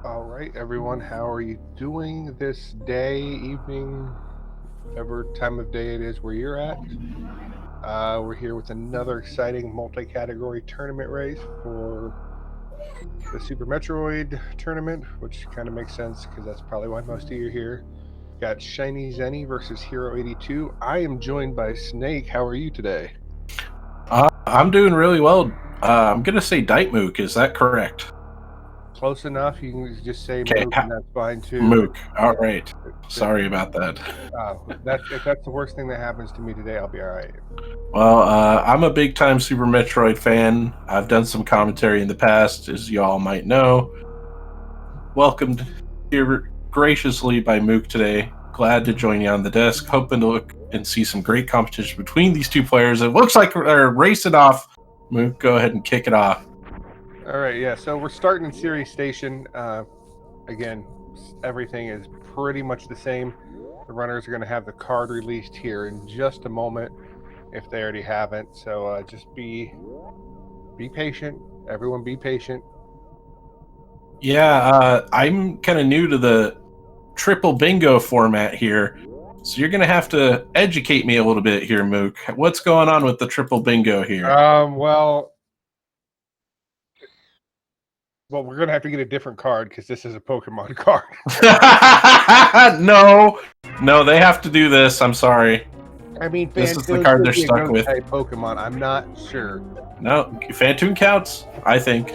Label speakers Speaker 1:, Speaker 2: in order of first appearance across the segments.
Speaker 1: All right, everyone, how are you doing this day, evening, whatever time of day it is where you're at? We're here with another exciting multi-category tournament race for the Super Metroid tournament, which kind of makes sense because that's probably why most of you are here. Got ShinyZeni versus Hero 82. I am joined by Snake. How are you today?
Speaker 2: I'm doing really well. I'm going to say Mook. Is that correct?
Speaker 1: Close enough. You can just say
Speaker 2: Okay,
Speaker 1: Mook, and that's fine too.
Speaker 2: Mook. All right. Sorry about that.
Speaker 1: If that's the worst thing that happens to me today, I'll be all right.
Speaker 2: Well, I'm a big-time Super Metroid fan. I've done some commentary in the past, as you all might know. Welcomed here graciously by Mook today. Glad to join you on the desk. Hoping to look and see some great competition between these two players. It looks like they're racing off. Mook, go ahead and kick it off.
Speaker 1: All right, yeah. So we're starting in Series Station. Again, everything is pretty much the same. The runners are going to have the card released here in just a moment, if they already haven't. So just be patient. Everyone, be patient.
Speaker 2: Yeah, I'm kind of new to the triple bingo format here, so you're going to have to educate me a little bit here, Mook. What's going on with the triple bingo here?
Speaker 1: Well, we're gonna have to get a different card because this is a Pokemon card.
Speaker 2: No, they have to do this. I'm sorry.
Speaker 1: I mean,
Speaker 2: this is the card they're stuck with.
Speaker 1: Pokemon, I'm not sure.
Speaker 2: No, Phantoon counts, I think.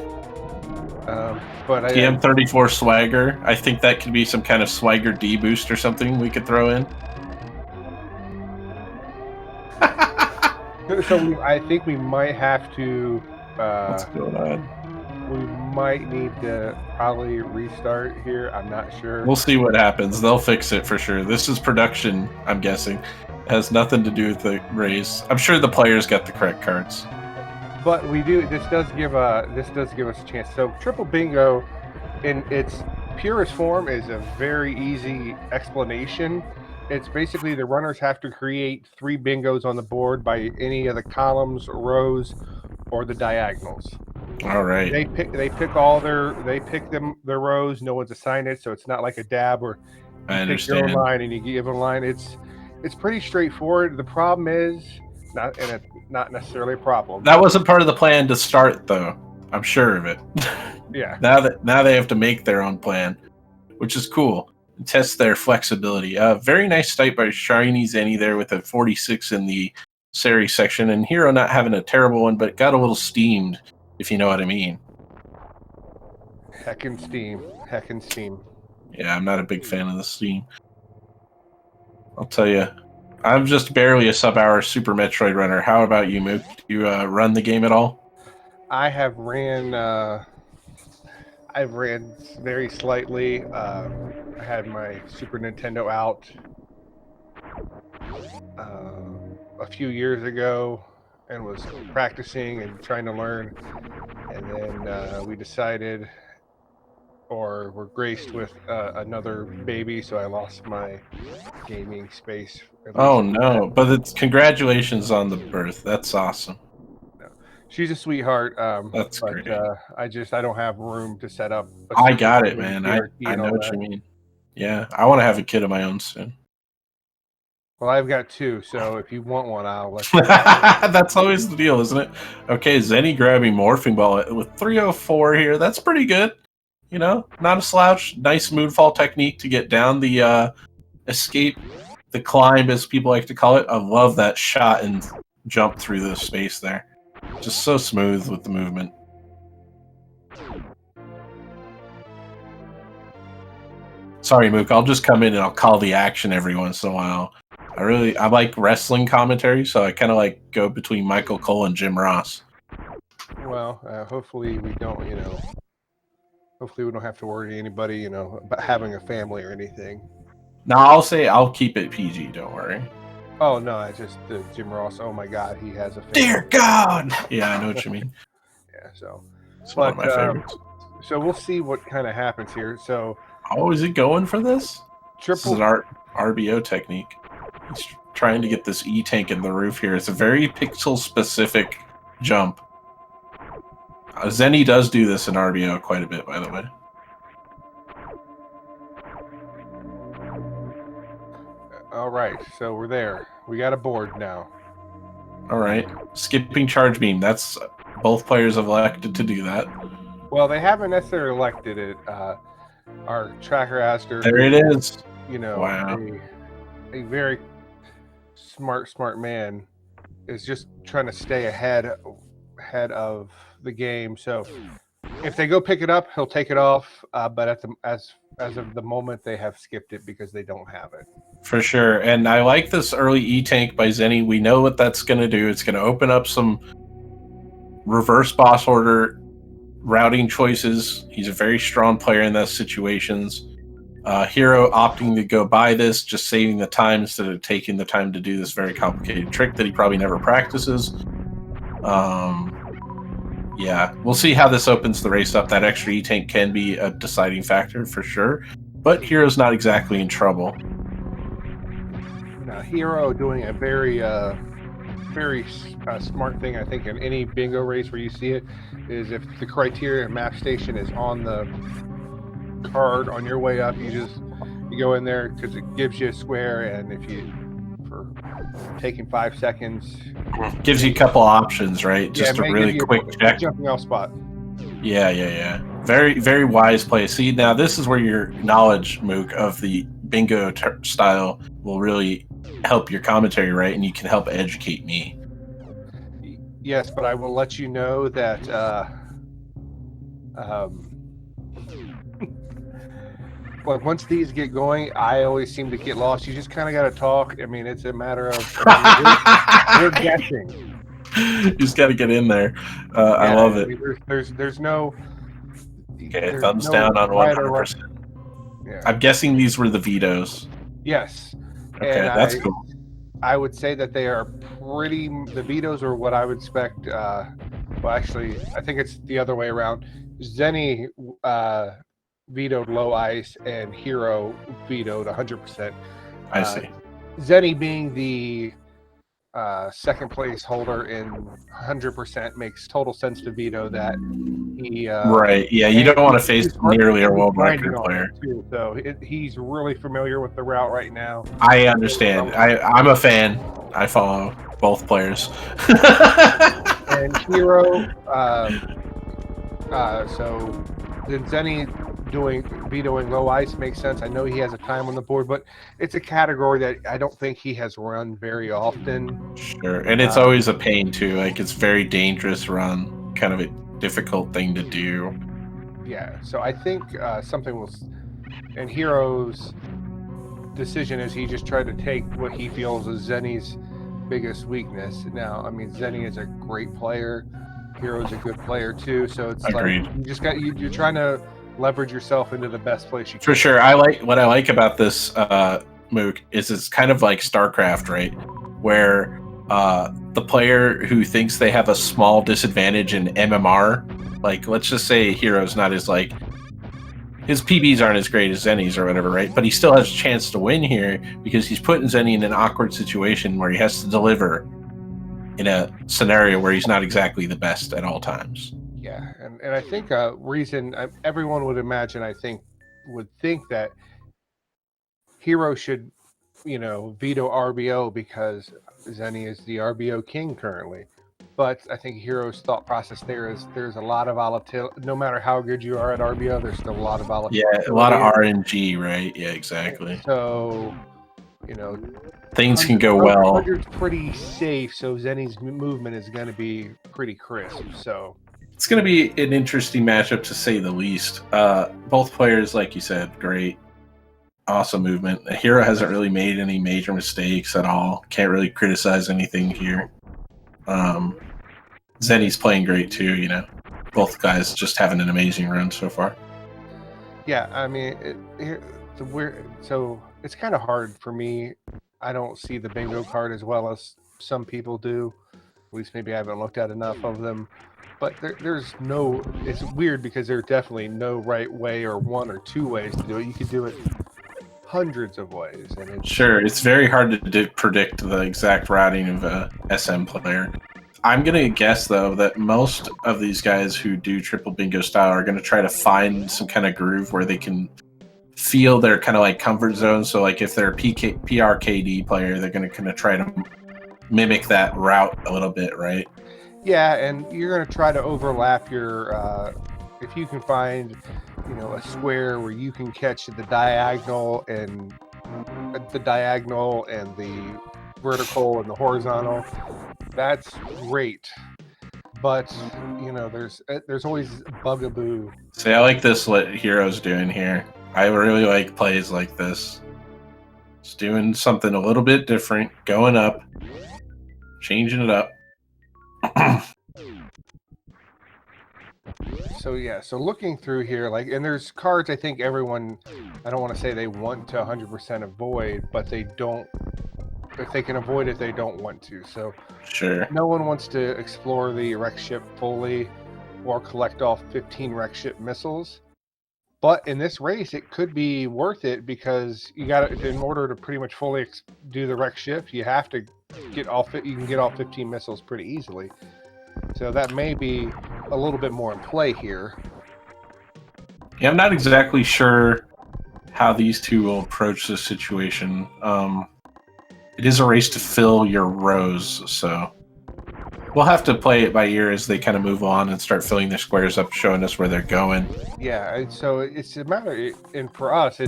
Speaker 1: But
Speaker 2: TM34 Swagger. I think that could be some kind of Swagger D boost or something we could throw in.
Speaker 1: So I think we might have to.
Speaker 2: What's going on?
Speaker 1: We might need to probably restart here. I'm not sure.
Speaker 2: We'll see what happens. They'll fix it for sure. This is production, I'm guessing. It has nothing to do with the raise. I'm sure the players got the correct cards.
Speaker 1: But we do. This does give us a chance. So triple bingo, in its purest form, is a very easy explanation. It's basically the runners have to create 3 bingos on the board by any of the columns, rows, or the diagonals.
Speaker 2: All right.
Speaker 1: They pick their rows. No one's assigned it, so it's not like a dab where
Speaker 2: I understand.
Speaker 1: Pick your own line and you give a line. It's pretty straightforward. The problem is not necessarily a problem.
Speaker 2: That wasn't part of the plan to start, though. I'm sure of it.
Speaker 1: Yeah.
Speaker 2: Now they have to make their own plan, which is cool. Test their flexibility. Very nice start by ShinyZeni there with a 46 in the series section, and Hero not having a terrible one, but got a little steamed, if you know what I mean.
Speaker 1: Heckin' steam.
Speaker 2: Yeah, I'm not a big fan of the steam. I'll tell you, I'm just barely a sub-hour Super Metroid runner. How about you, Mook? Do you run the game at all?
Speaker 1: I have ran. I've ran very slightly. I had my Super Nintendo out a few years ago and was practicing and trying to learn. And then we decided, or were graced with another baby, so I lost my gaming space.
Speaker 2: Oh no! But it's congratulations on the birth. That's awesome.
Speaker 1: She's a sweetheart.
Speaker 2: That's great.
Speaker 1: I don't have room to set up.
Speaker 2: I got it, man. I know what you mean. Yeah, I want to have a kid of my own soon.
Speaker 1: Well, I've got 2, so if you want one, I'll let you.
Speaker 2: That's always the deal, isn't it? Okay, Zeni grabbing Morphing Ball with 304 here. That's pretty good. You know, not a slouch. Nice moonfall technique to get down the escape, the climb, as people like to call it. I love that shot and jump through the space there. Just so smooth with the movement. Sorry, Mook. I'll just come in and I'll call the action every once in a while. I like wrestling commentary, so I kind of like go between Michael Cole and Jim Ross.
Speaker 1: Well, hopefully we don't, hopefully we don't have to worry anybody, about having a family or anything.
Speaker 2: No, I'll keep it PG. Don't worry.
Speaker 1: Oh no, I just Jim Ross. Oh my God, he has a family.
Speaker 2: Dear God. Yeah, I know what you mean.
Speaker 1: Yeah, so
Speaker 2: it's one of my favorites.
Speaker 1: So we'll see what kind of happens here. So,
Speaker 2: is he going for this? This is an RBO technique. He's trying to get this E-tank in the roof here. It's a very pixel-specific jump. Zeni does do this in RBO quite a bit, by the way.
Speaker 1: All right, so we're there. We got a board now.
Speaker 2: All right. Skipping charge beam. That's both players have elected to do that.
Speaker 1: Well, they haven't necessarily elected it. Our tracker aster,
Speaker 2: There
Speaker 1: who,
Speaker 2: it is.
Speaker 1: you know,
Speaker 2: Wow.
Speaker 1: a very smart man, is just trying to stay ahead of the game. So if they go pick it up, he'll take it off. But as of the moment, they have skipped it because they don't have it.
Speaker 2: For sure. And I like this early E-Tank by Zeni. We know what that's going to do. It's going to open up some reverse boss order routing choices. He's a very strong player in those situations. Hero opting to go by this, just saving the time instead of taking the time to do this very complicated trick that he probably never practices. Yeah, we'll see how this opens the race up. That extra E-Tank can be a deciding factor for sure, but Hero's not exactly in trouble.
Speaker 1: Now, Hero doing a very smart thing, I think, in any bingo race where you see it, is if the criteria map station is on the card on your way up, you go in there because it gives you a square, and if you for taking 5 seconds,
Speaker 2: gives you a couple options, right? Just a really quick check.
Speaker 1: Jumping off spot.
Speaker 2: Yeah. Very, very wise play. See, now this is where your knowledge, Mook, of the bingo style will really help your commentary, right? And you can help educate me.
Speaker 1: Yes, but I will let you know that like once these get going, I always seem to get lost. You just kind of got to talk. I mean, it's a matter of we're guessing.
Speaker 2: You just got to get in there. I love it.
Speaker 1: There's no.
Speaker 2: Okay, thumbs down on 100%.
Speaker 1: Yeah.
Speaker 2: I'm guessing these were the vetoes.
Speaker 1: Yes.
Speaker 2: Okay,
Speaker 1: and
Speaker 2: that's cool.
Speaker 1: I would say that they are the vetoes are what I would expect. Well, actually, I think it's the other way around. Zeni vetoed low ice and Hero vetoed 100%.
Speaker 2: I see.
Speaker 1: Zeni being the second place holder in 100% makes total sense to veto that.
Speaker 2: Right. Yeah, you don't want to face nearly a world record player.
Speaker 1: Too, so he's really familiar with the route right now.
Speaker 2: I understand. I'm a fan. I follow both players.
Speaker 1: And Hero, so then Zeni vetoing low ice makes sense. I know he has a time on the board, but it's a category that I don't think he has run very often.
Speaker 2: Sure, and it's always a pain too. Like, it's very dangerous run, kind of a difficult thing to do.
Speaker 1: Yeah, so I think something was, and Hero's decision is he just tried to take what he feels is Zeni's biggest weakness. Now, I mean, Zeni is a great player. Hero's a good player too. So it's
Speaker 2: Agreed.
Speaker 1: Like you just got you're trying to leverage yourself into the best place you can.
Speaker 2: For sure. What I like about this Mook is it's kind of like StarCraft, right? Where the player who thinks they have a small disadvantage in MMR, like let's just say Hero's not as like his PBs aren't as great as Zeni's or whatever, right? But he still has a chance to win here because he's putting Zeni in an awkward situation where he has to deliver in a scenario where he's not exactly the best at all times.
Speaker 1: Yeah, and I think reason everyone would imagine, would think that Hero should, veto RBO because Zeni is the RBO king currently. But I think Hero's thought process there is there's a lot of volatility. No matter how good you are at RBO, there's still a lot of volatility.
Speaker 2: Yeah, a lot of RNG, right? Yeah, exactly.
Speaker 1: So,
Speaker 2: things can go well.
Speaker 1: 100's pretty safe, so Zeni's movement is going to be pretty crisp. So
Speaker 2: it's going to be an interesting matchup to say the least. Both players, like you said, great, awesome movement. The Hero hasn't really made any major mistakes at all. Can't really criticize anything here. Zeni's playing great too. Both guys just having an amazing run so far.
Speaker 1: Yeah, I mean, so it's kind of hard for me. I don't see the bingo card as well as some people do. At least maybe I haven't looked at enough of them. But there's no. It's weird because there's definitely no right way or one or two ways to do it. You could do it hundreds of ways. And
Speaker 2: it's very hard to predict the exact routing of a SM player. I'm going to guess, though, that most of these guys who do triple bingo style are going to try to find some kind of groove where they can feel their kind of like comfort zone. So like if they're a PRKD player, they're going to kind of try to mimic that route a little bit, right?
Speaker 1: Yeah, and you're going to try to overlap your if you can find, a square where you can catch the diagonal and the vertical and the horizontal. That's great. But there's always bugaboo.
Speaker 2: See, I like this what Hero's doing here. I really like plays like this. It's doing something a little bit different, going up, changing it up.
Speaker 1: So looking through here, and there's cards I think everyone, I don't want to say they want to 100% avoid, but they don't, if they can avoid it, they don't want to. So
Speaker 2: sure.
Speaker 1: No one wants to explore the wreck ship fully or collect all 15 wreck ship missiles. But in this race, it could be worth it because you got to, in order to pretty much fully do the wreck ship, you have to get you can get all 15 missiles pretty easily. So that may be a little bit more in play here.
Speaker 2: Yeah, I'm not exactly sure how these two will approach this situation. It is a race to fill your rows, so we'll have to play it by ear as they kind of move on and start filling their squares up, showing us where they're going.
Speaker 1: Yeah, so it's a matter, and for us,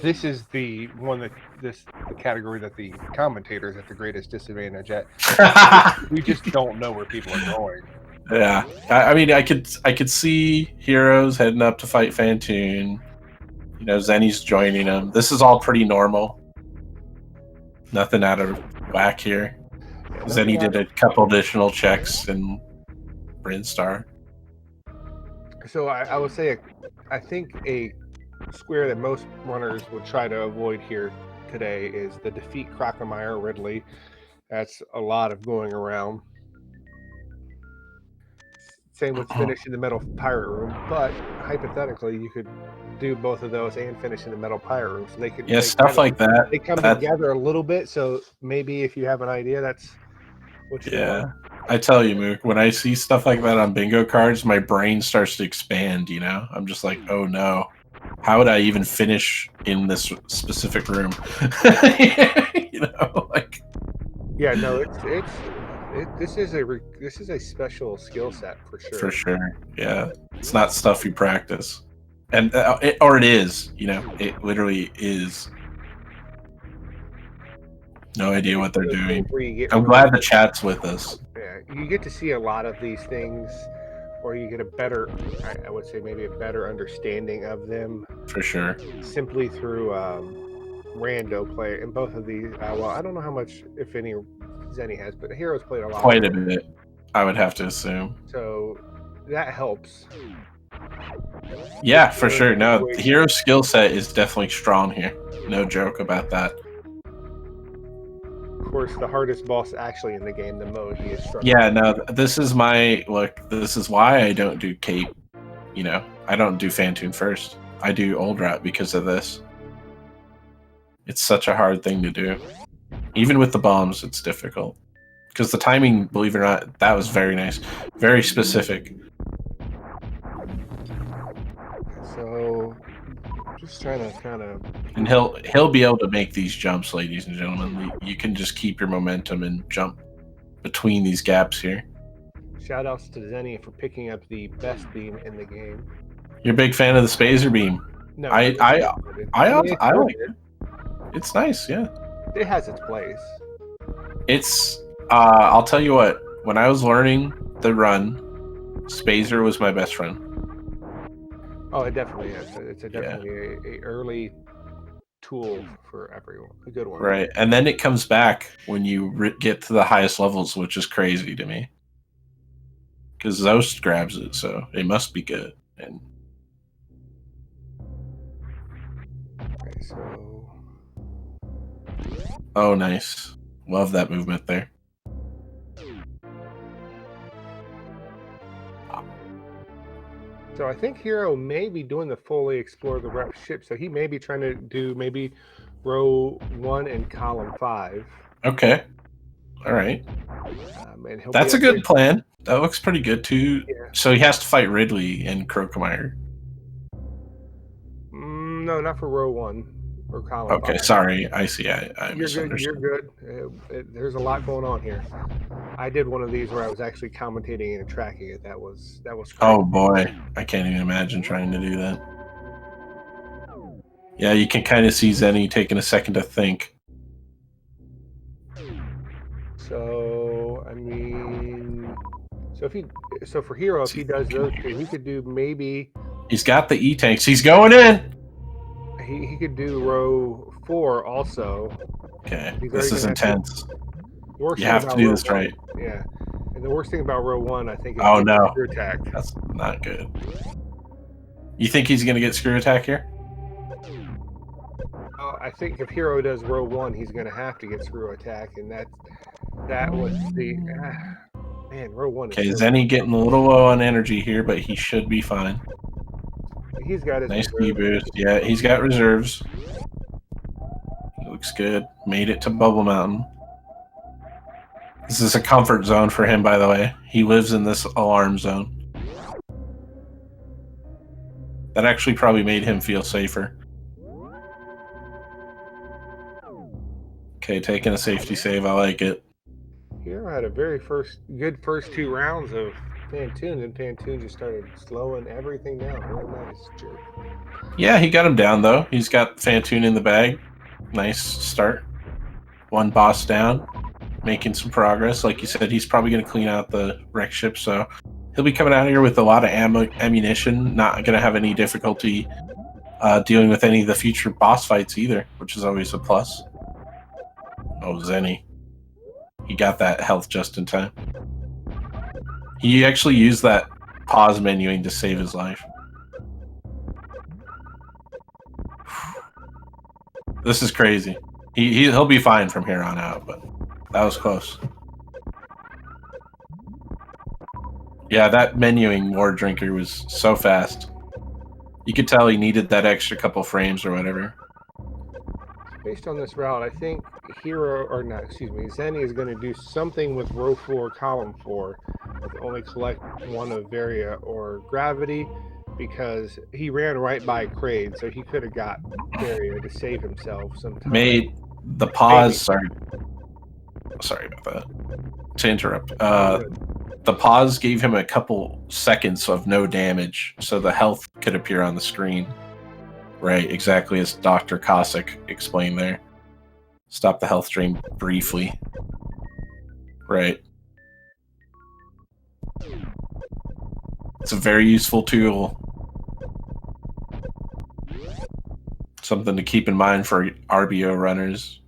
Speaker 1: this is the category that the commentators at the greatest disadvantage at. We just don't know where people are going.
Speaker 2: Yeah, I mean, I could see Heroes heading up to fight Fantoon. Zeni's joining them. This is all pretty normal. Nothing out of whack here. Yeah, Zeni did a couple additional checks in Brinstar.
Speaker 1: So I would say, I think a square that most runners would try to avoid here today is the defeat Crockemeyer Ridley. That's a lot of going around. Same with finishing the metal pirate room, but hypothetically you could do both of those and finish in the metal pirate room. So they could
Speaker 2: stuff like that.
Speaker 1: They come together a little bit. So maybe if you have an idea, that's what you want.
Speaker 2: I tell you, Mook, when I see stuff like that on bingo cards, my brain starts to expand. I'm just like, oh no, how would I even finish in this specific room?
Speaker 1: Yeah, no, this is a special skill set for sure.
Speaker 2: For sure, yeah. It's not stuff you practice, and it is. It literally is. No idea what they're doing. I'm glad the chat's with us.
Speaker 1: Yeah, you get to see a lot of these things, or you get a better, I would say maybe a better understanding of them.
Speaker 2: For sure.
Speaker 1: Simply through rando play, and both of these. Well, I don't know how much, if any, Zeni has, but Hero's played a lot.
Speaker 2: Quite a bit, I would have to assume.
Speaker 1: So that helps.
Speaker 2: Yeah, for sure. No, the Hero's skill set is definitely strong here. No joke about that.
Speaker 1: Of course, the hardest boss actually in the game, the mode he is struggling.
Speaker 2: Yeah, no, this is this is why I don't do Cape. I don't do Fantoon first. I do Old Route because of this. It's such a hard thing to do. Even with the bombs, it's difficult. Because the timing, believe it or not, that was very nice. Very specific.
Speaker 1: So, just trying to kind of...
Speaker 2: And he'll be able to make these jumps, ladies and gentlemen. You can just keep your momentum and jump between these gaps here.
Speaker 1: Shoutouts to Zeni for picking up the best beam in the game.
Speaker 2: You're a big fan of the Spazer beam.
Speaker 1: No,
Speaker 2: I like it. It's nice, yeah.
Speaker 1: It has its place.
Speaker 2: It's I'll tell you what, when I was learning the run, Spazer was my best friend.
Speaker 1: Oh, it definitely is. It's definitely a early tool for everyone. A good one.
Speaker 2: Right, and then it comes back when you get to the highest levels, which is crazy to me. Because Zost grabs it, so it must be good. And
Speaker 1: okay, so...
Speaker 2: Oh, nice. Love that movement there.
Speaker 1: So I think Hero may be doing the fully explore the rep ship. So he may be trying to do maybe row 1 and column 5.
Speaker 2: Okay. All right. That's a good plan. That looks pretty good too. Yeah. So he has to fight Ridley and Crockemeyer.
Speaker 1: No, not for row 1 or column
Speaker 2: Okay,
Speaker 1: 5.
Speaker 2: sorry. I see. I
Speaker 1: You're good. You're
Speaker 2: misunderstood.
Speaker 1: good. There's a lot going on here. I did one of these where I was actually commentating and tracking it. That was crazy.
Speaker 2: Oh boy, I can't even imagine trying to do that. Yeah, you can kind of see Zenny taking a second to think.
Speaker 1: So I mean, so for Hero, if he does those two, he could do maybe
Speaker 2: He's got the E-tanks. He's going in!
Speaker 1: he could do row 4 also.
Speaker 2: Okay,
Speaker 1: He's
Speaker 2: this
Speaker 1: already
Speaker 2: is
Speaker 1: gonna have to.
Speaker 2: intense.
Speaker 1: The worst
Speaker 2: You
Speaker 1: thing
Speaker 2: have to
Speaker 1: about
Speaker 2: do
Speaker 1: row
Speaker 2: this
Speaker 1: 1,
Speaker 2: right.
Speaker 1: yeah, and the worst thing about row 1, I think, is
Speaker 2: Oh
Speaker 1: getting
Speaker 2: no,
Speaker 1: screw attacked.
Speaker 2: that's not good. You think he's going to get screw attack here?
Speaker 1: I think if Hero does row 1, he's gonna have to get screw attack, and that was the man. Row 1 is
Speaker 2: Okay,
Speaker 1: so
Speaker 2: Zenny getting a little low on energy here, but he should be fine.
Speaker 1: he's got his
Speaker 2: Nice
Speaker 1: reserve.
Speaker 2: speed boost. Yeah, he's got reserves. He looks good. Made it to Bubble Mountain. This is a comfort zone for him, by the way. He lives in this alarm zone. That actually probably made him feel safer. Okay, taking a safety save. I like it.
Speaker 1: Hero had a good first 2 rounds of Pantoon, and Pantoon just started slowing everything down. Really nice jerk.
Speaker 2: Yeah, he got him down, though. He's got Fantoon in the bag. Nice start. One boss down. Making some progress. Like you said, he's probably going to clean out the wreck ship, so he'll be coming out here with a lot of ammunition. Not going to have any difficulty dealing with any of the future boss fights either, which is always a plus. Oh, Zenny. He got that health just in time. He actually used that pause menuing to save his life. This is crazy. He'll be fine from here on out, but that was close. Yeah, that menuing War Drinker was so fast. You could tell he needed that extra couple frames or whatever.
Speaker 1: Based on this route, I think Zenny is going to do something with row 4, column 4, with only collect one of Varia or Gravity, because he ran right by Kraid, so he could have got Varia to save himself some time.
Speaker 2: Made the pause. Sorry about that. To interrupt. The pause gave him a couple seconds of no damage, so the health could appear on the screen. Right, exactly as Dr. Cossack explained there. Stop the health drain briefly. Right. It's a very useful tool. Something to keep in mind for RBO runners.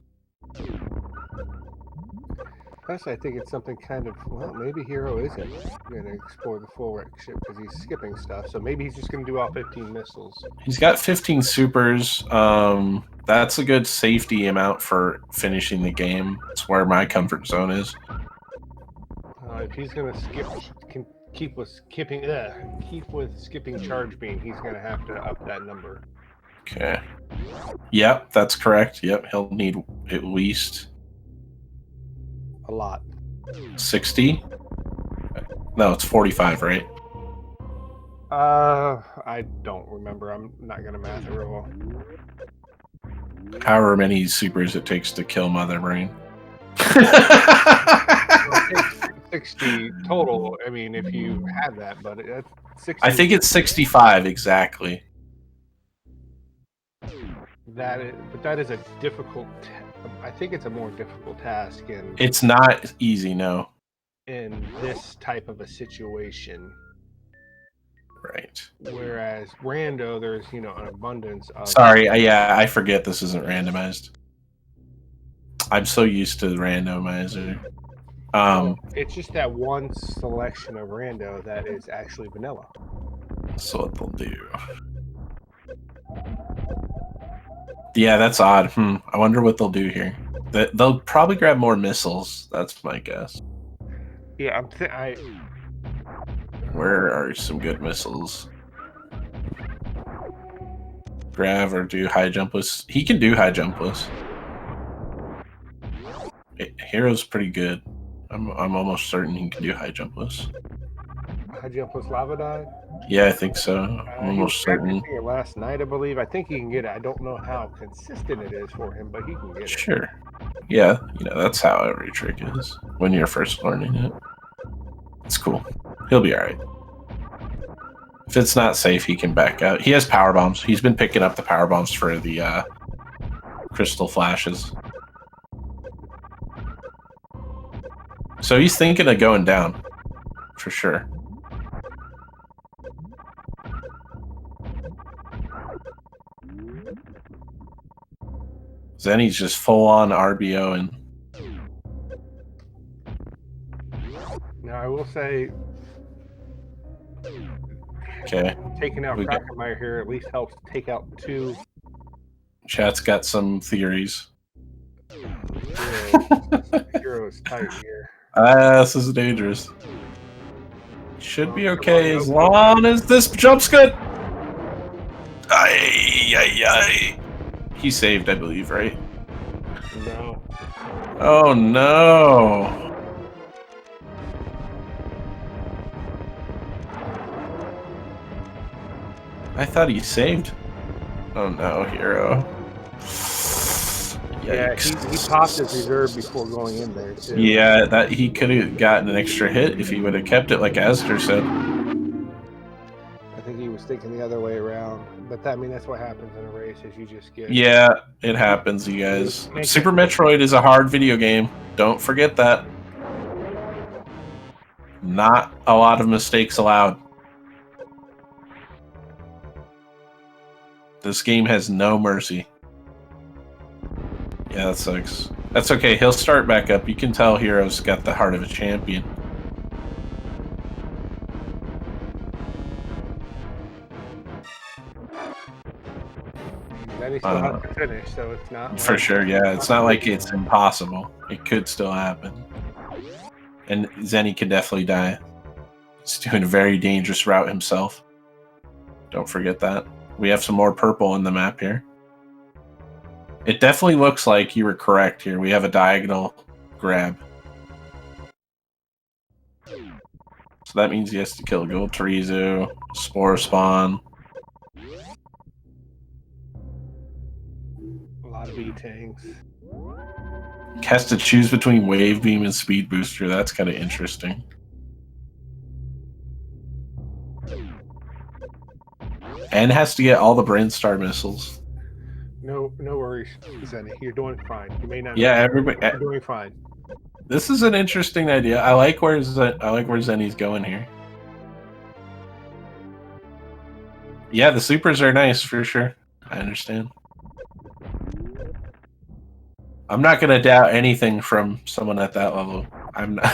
Speaker 1: Plus, I think it's something kind of, well, maybe Hero isn't going to explore the full wreck ship because he's skipping stuff. So maybe he's just going to do all 15 missiles.
Speaker 2: He's got 15 supers. That's a good safety amount for finishing the game. It's where my comfort zone is.
Speaker 1: If he's going to keep with skipping charge beam, he's going to have to up that number.
Speaker 2: Okay. Yep, that's correct. Yep, he'll need at least
Speaker 1: a lot.
Speaker 2: 60? No, it's 45, right?
Speaker 1: I don't remember. I'm not gonna math it real well.
Speaker 2: However many supers it takes to kill Mother Brain.
Speaker 1: 60 total. I mean, if you have that, but that's 60.
Speaker 2: I think it's 65 exactly.
Speaker 1: That is a difficult. I think it's a more difficult task
Speaker 2: It's not easy, no.
Speaker 1: In this type of a situation.
Speaker 2: Right.
Speaker 1: Whereas Rando, there's an abundance of.
Speaker 2: Sorry, yeah, I forget this isn't randomized. I'm so used to the randomizer.
Speaker 1: It's just that one selection of Rando that is actually vanilla.
Speaker 2: So what they'll do. Yeah, that's odd. I wonder what they'll do here. They'll probably grab more missiles. That's my guess.
Speaker 1: Yeah,
Speaker 2: Where are some good missiles? Grab or do high jumpless? He can do high jumpless. Hero's pretty good. I'm almost certain he can do high jumpless.
Speaker 1: High jumpless lava dive?
Speaker 2: Yeah, I think so. I'm
Speaker 1: He was
Speaker 2: almost certain.
Speaker 1: practicing it last night, I believe. I think he can get it. I don't know how consistent it is for him, but he can get it.
Speaker 2: Sure. Yeah, that's how every trick is when you're first learning it. It's cool. He'll be all right. If it's not safe, he can back out. He has power bombs. He's been picking up the power bombs for the crystal flashes. So he's thinking of going down, for sure. Zeni's just full on RBO and.
Speaker 1: Now, I will say,
Speaker 2: Okay.
Speaker 1: taking out Crackermeyer here at least helps take out 2.
Speaker 2: Chat's got some theories.
Speaker 1: Hero is tight here.
Speaker 2: This is dangerous. Should be okay as long as this jump's good. Ay. He saved, I believe, right?
Speaker 1: No.
Speaker 2: Oh no. I thought he saved. Oh no, hero. Yikes.
Speaker 1: Yeah, he popped his reserve before going in there too.
Speaker 2: Yeah, that he could have gotten an extra hit if he would have kept it, like Astor said.
Speaker 1: I think he was thinking the other way around, but that's what happens in a race. Is you just get.
Speaker 2: Yeah, it happens, you guys. Super Metroid is a hard video game. Don't forget that. Not a lot of mistakes allowed. This game has no mercy. Yeah, that sucks. That's okay. He'll start back up. You can tell Hero's got the heart of a champion.
Speaker 1: Then he still has to finish, so it's not.
Speaker 2: For sure, yeah. It's not like it's impossible. It could still happen. And Zeni could definitely die. He's doing a very dangerous route himself. Don't forget that. We have some more purple in the map here. It definitely looks like you were correct here. We have a diagonal grab. So that means he has to kill Gold Terizu, Spore Spawn.
Speaker 1: A lot of E-tanks.
Speaker 2: Has to choose between Wave Beam and Speed Booster. That's kind of interesting. And has to get all the Brainstar missiles.
Speaker 1: No worries, Zeni. You're doing fine. You may not.
Speaker 2: Yeah, everybody.
Speaker 1: You're doing fine.
Speaker 2: This is an interesting idea. I like where Zeni's going here. Yeah, the supers are nice for sure. I understand. I'm not going to doubt anything from someone at that level. I'm not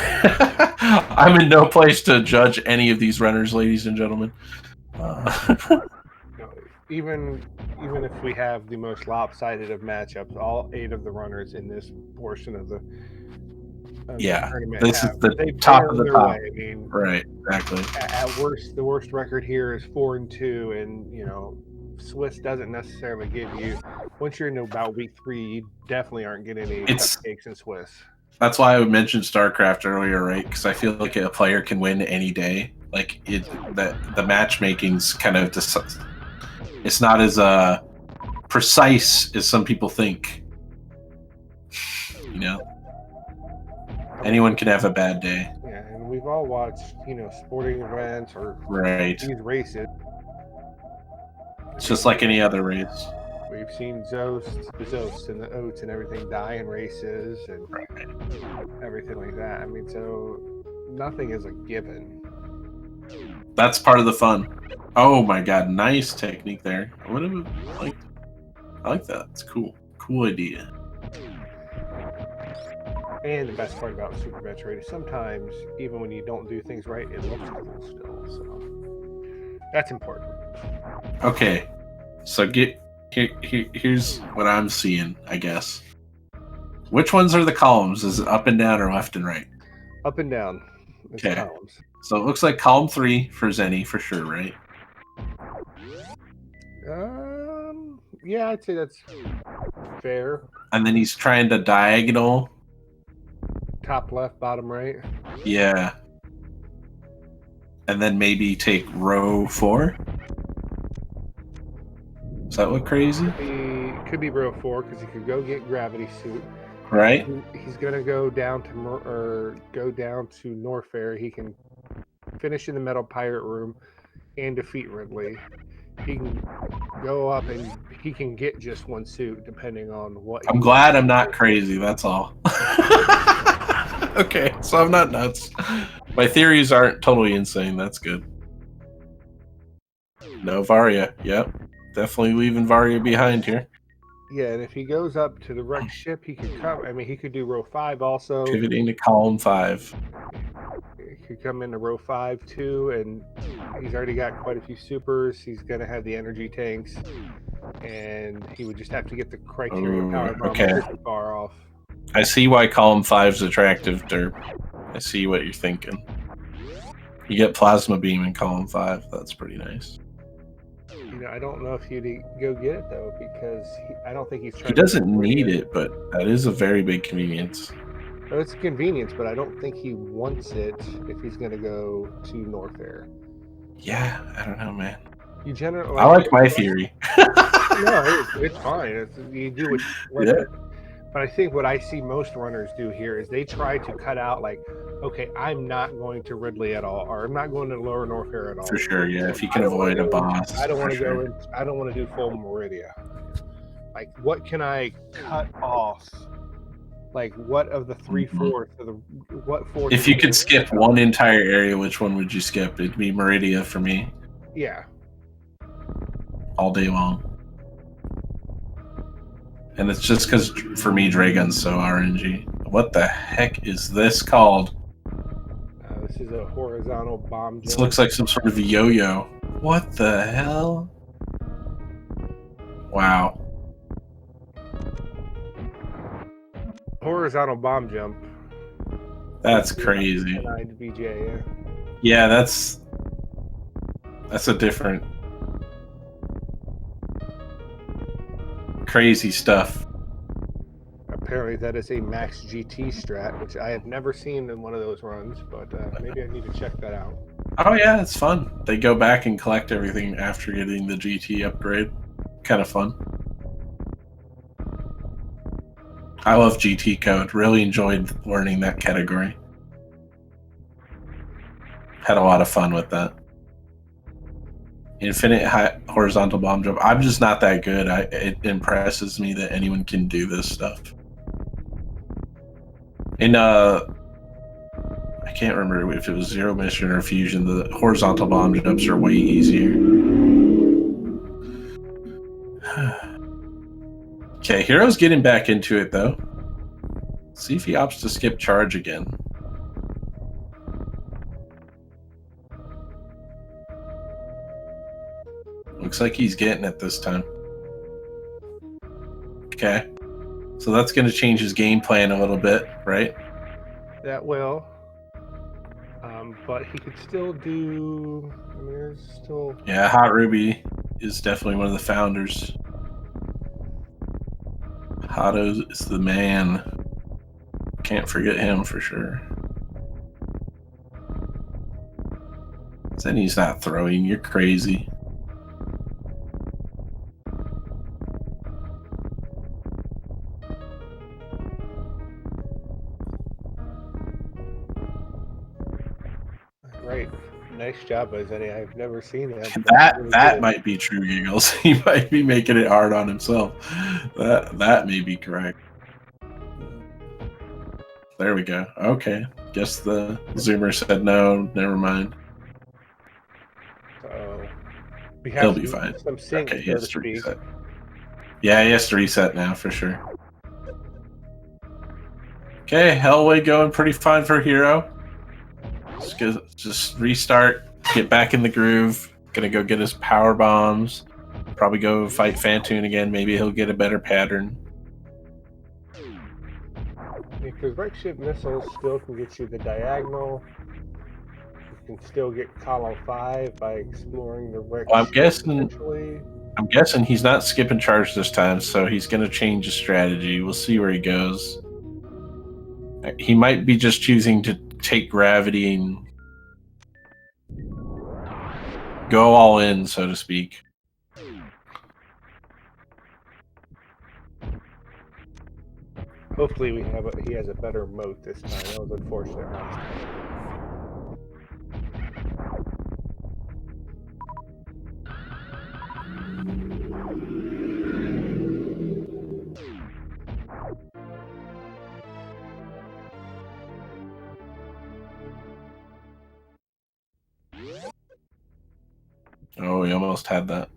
Speaker 2: I'm in no place to judge any of these runners, ladies and gentlemen.
Speaker 1: Even if we have the most lopsided of matchups, all 8 of the runners in this portion of the tournament
Speaker 2: this is the top of the top.
Speaker 1: I mean,
Speaker 2: right, exactly.
Speaker 1: At worst, the worst record here is 4-2, and Swiss doesn't necessarily give you. Once you're into about week 3, you definitely aren't getting any cupcakes in Swiss.
Speaker 2: That's why I mentioned StarCraft earlier, right? Because I feel like a player can win any day. Like the matchmaking's kind of it's not as precise as some people think. Anyone can have a bad day.
Speaker 1: Yeah, and we've all watched, sporting events or these races.
Speaker 2: It's just like any other race.
Speaker 1: We've seen Zost and the Oats and everything die in races and everything like that. I mean, so nothing is a given.
Speaker 2: That's part of the fun. Oh my god, nice technique there. I would have liked. I like that. It's cool. Cool idea.
Speaker 1: And the best part about Super Metroid is sometimes, even when you don't do things right, it looks cool still. So that's important.
Speaker 2: Okay, so here's what I'm seeing, I guess. Which ones are the columns? Is it up and down or left and right?
Speaker 1: Up and down.
Speaker 2: Okay. Columns. So it looks like column 3 for Zeni for sure, right?
Speaker 1: Yeah, I'd say that's fair.
Speaker 2: And then he's trying to diagonal.
Speaker 1: Top left, bottom right.
Speaker 2: Yeah. and then maybe take row 4. Does that look crazy?
Speaker 1: Could be row 4 because he could go get gravity suit.
Speaker 2: Right?
Speaker 1: He's gonna go down to Norfair. He can finish in the Metal Pirate Room and defeat Ridley. He can go up and he can get just one suit depending on what.
Speaker 2: I'm glad I'm not crazy. That's all. Okay, so I'm not nuts. My theories aren't totally insane. That's good. No Varia. Yep. Definitely leaving Varia behind here.
Speaker 1: Yeah, and if he goes up to the wrecked ship, he could come. I mean, he could do row 5 also.
Speaker 2: Pivoting to column 5.
Speaker 1: He could come into row 5 too, and he's already got quite a few supers. He's gonna have the energy tanks, and he would just have to get the criteria power bomb
Speaker 2: okay.
Speaker 1: far off.
Speaker 2: I see why column 5's attractive, Derp. I see what you're thinking. You get plasma beam in column 5. That's pretty nice.
Speaker 1: You know, I don't know if he'd go get it though, because I don't think he's trying.
Speaker 2: He doesn't need it, but that is a very big convenience.
Speaker 1: Oh, it's a convenience, but I don't think he wants it if he's going to go to Norfair.
Speaker 2: Yeah, I don't know, man.
Speaker 1: You generally.
Speaker 2: I like my theory.
Speaker 1: No, it's fine. You do what.
Speaker 2: Yeah.
Speaker 1: But I think what I see most runners do here is they try to cut out like, okay, I'm not going to Ridley at all, or I'm not going to Lower Norfair at all.
Speaker 2: For sure, yeah. If you can avoid a boss.
Speaker 1: I don't want to go in. I don't want to do full Meridia. Like, what can I cut off? Like, what of the 3/4 of the what 4?
Speaker 2: If you could skip one entire area, which one would you skip? It'd be Meridia for me.
Speaker 1: Yeah.
Speaker 2: All day long. And it's just because, for me, Dragon's so RNG. What the heck is this called?
Speaker 1: This is a horizontal bomb jump.
Speaker 2: This looks like some sort of yo-yo. What the hell? Wow.
Speaker 1: Horizontal bomb jump.
Speaker 2: That's crazy.
Speaker 1: BJ,
Speaker 2: yeah, that's a different crazy stuff.
Speaker 1: Apparently that is a max GT strat, which I have never seen in one of those runs, but maybe I need to check that out.
Speaker 2: Oh yeah, it's fun. They go back and collect everything after getting the GT upgrade. Kind of fun. I love GT code. Really enjoyed learning that category. Had a lot of fun with that. Infinite horizontal bomb jump. I'm just not that good. It impresses me that anyone can do this stuff. In I can't remember if it was Zero Mission or Fusion. The horizontal bomb jumps are way easier. Okay, Hero's getting back into it though. See if he opts to skip charge again. Looks like he's getting it this time. Okay. So that's going to change his game plan a little bit, right?
Speaker 1: That will. But he could still do... I mean, there's still...
Speaker 2: Yeah, Hot Ruby is definitely one of the founders. Hotto is the man. Can't forget him for sure. Then he's not throwing. You're crazy.
Speaker 1: Right. Nice job, ShinyZeni. I've never seen that.
Speaker 2: That might be true, Giggles. He might be making it hard on himself. That may be correct. There we go. Okay. Guess the Zoomer said no. Never mind. He'll be fine. Okay, he has to reset. Yeah, he has to reset now for sure. Okay, Hellway going pretty fine for Hero. Just restart, get back in the groove. Gonna go get his power bombs. Probably go fight Phantoon again. Maybe he'll get a better pattern.
Speaker 1: Because wreck ship missiles still can get you the diagonal. You can still get column 5 by exploring the wreck
Speaker 2: well,
Speaker 1: ship.
Speaker 2: I'm guessing he's not skipping charge this time, so he's gonna change his strategy. We'll see where he goes. He might be just choosing to take gravity and go all in, so to speak.
Speaker 1: Hopefully he has a better moat this time. That was unfortunate last time.
Speaker 2: Oh, we almost had that.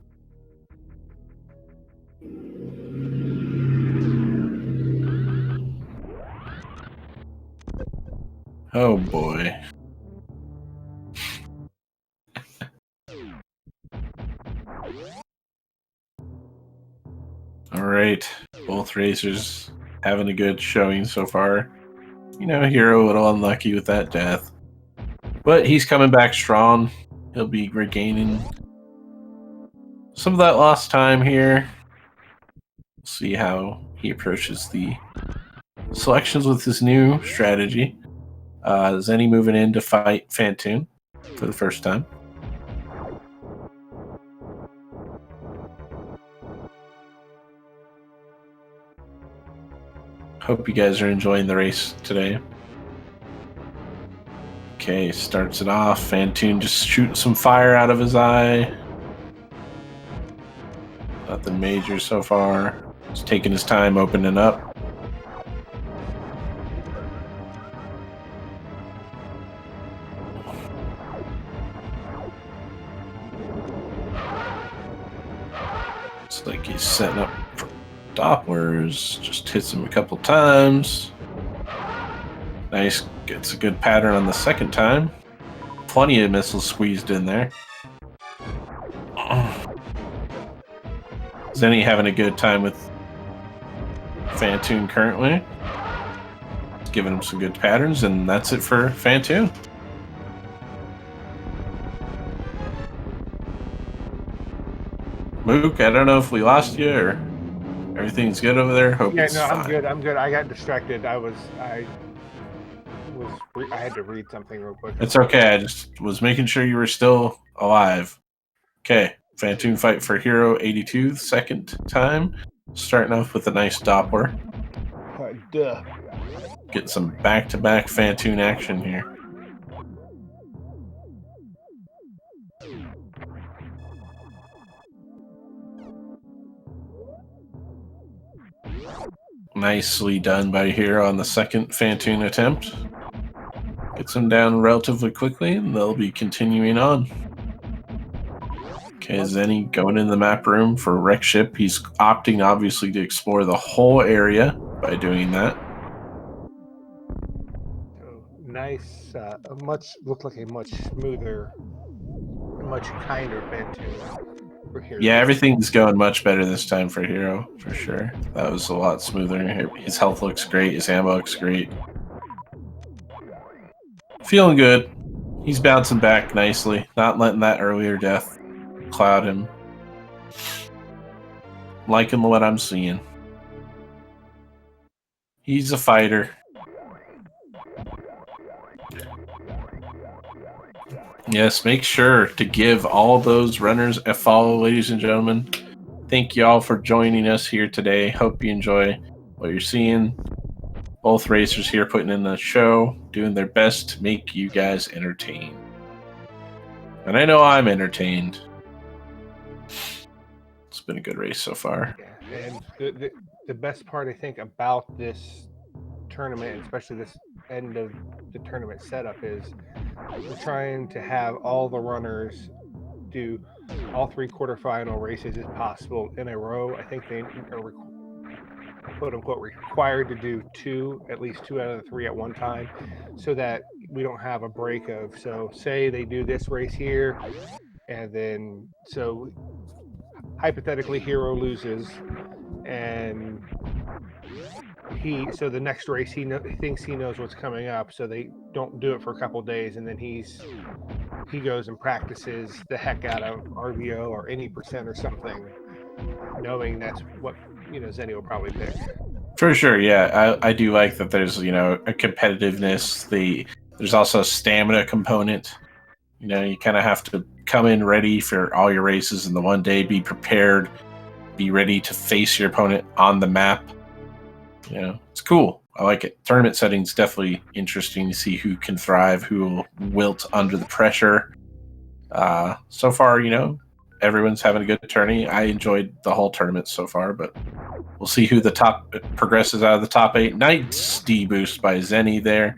Speaker 2: Oh boy. All right, both racers having a good showing so far. You know, Hero a little unlucky with that death, but he's coming back strong. He'll be regaining some of that lost time here. We'll see how he approaches the selections with his new strategy. Zeni moving in to fight Fantoon for the first time. Hope you guys are enjoying the race today. Okay, starts it off. Fantoon just shooting some fire out of his eye. Nothing major so far. He's taking his time opening up. Looks like he's setting up for Dopplers. Just hits him a couple times. Nice. Gets a good pattern on the second time. Plenty of missiles squeezed in there. Zeni having a good time with Fantoon currently. It's giving him some good patterns, and that's it for Fantoon. Mook, I don't know if we lost you or everything's good over there. Hope it's fine.
Speaker 1: I'm good. I'm good. I got distracted. I had to read something real quick.
Speaker 2: It's okay. I just was making sure you were still alive. Okay, Fantoon fight for Hero 82, the second time. Starting off with a nice Doppler.
Speaker 1: Duh.
Speaker 2: Get some back-to-back Fantoon action here. Nicely done by Hero on the second Fantoon attempt. Gets him down relatively quickly, and they'll be continuing on. Okay, Zeni going in the map room for Wreck Ship. He's opting, obviously, to explore the whole area by doing that.
Speaker 1: Nice. Looked like a much smoother, much kinder Fantoon for Hero.
Speaker 2: Yeah, everything's going much better this time for Hero, for sure. That was a lot smoother. His health looks great. His ammo looks great. Feeling good. He's bouncing back nicely. Not letting that earlier death cloud him. Liking what I'm seeing. He's a fighter. Yes, make sure to give all those runners a follow, ladies and gentlemen. Thank you all for joining us here today. Hope you enjoy what you're seeing. Both racers here putting in the show, doing their best to make you guys entertained. And I know I'm entertained. It's been a good race so far.
Speaker 1: Yeah, and the best part, I think, about this tournament, especially this end of the tournament setup, is we're trying to have all the runners do all three quarterfinal races if possible in a row. I think they are quote unquote required to do at least two out of the three at one time, so that we don't have a break of, so say they do this race here, and then so hypothetically Hero loses, and so the next race he thinks he knows what's coming up, so they don't do it for a couple days, and then he goes and practices the heck out of RVO or any percent or something, knowing that's what Zeni will probably pick.
Speaker 2: For sure, yeah. I do like that there's, a competitiveness. There's also a stamina component. You kind of have to come in ready for all your races in the one day. Be prepared. Be ready to face your opponent on the map. You know, it's cool. I like it. Tournament settings definitely interesting to see who can thrive, who will wilt under the pressure. So far, you know, everyone's having a good tourney. I enjoyed the whole tournament so far, but we'll see who the top progresses out of the top 8. Nice D-boost by Zeni there.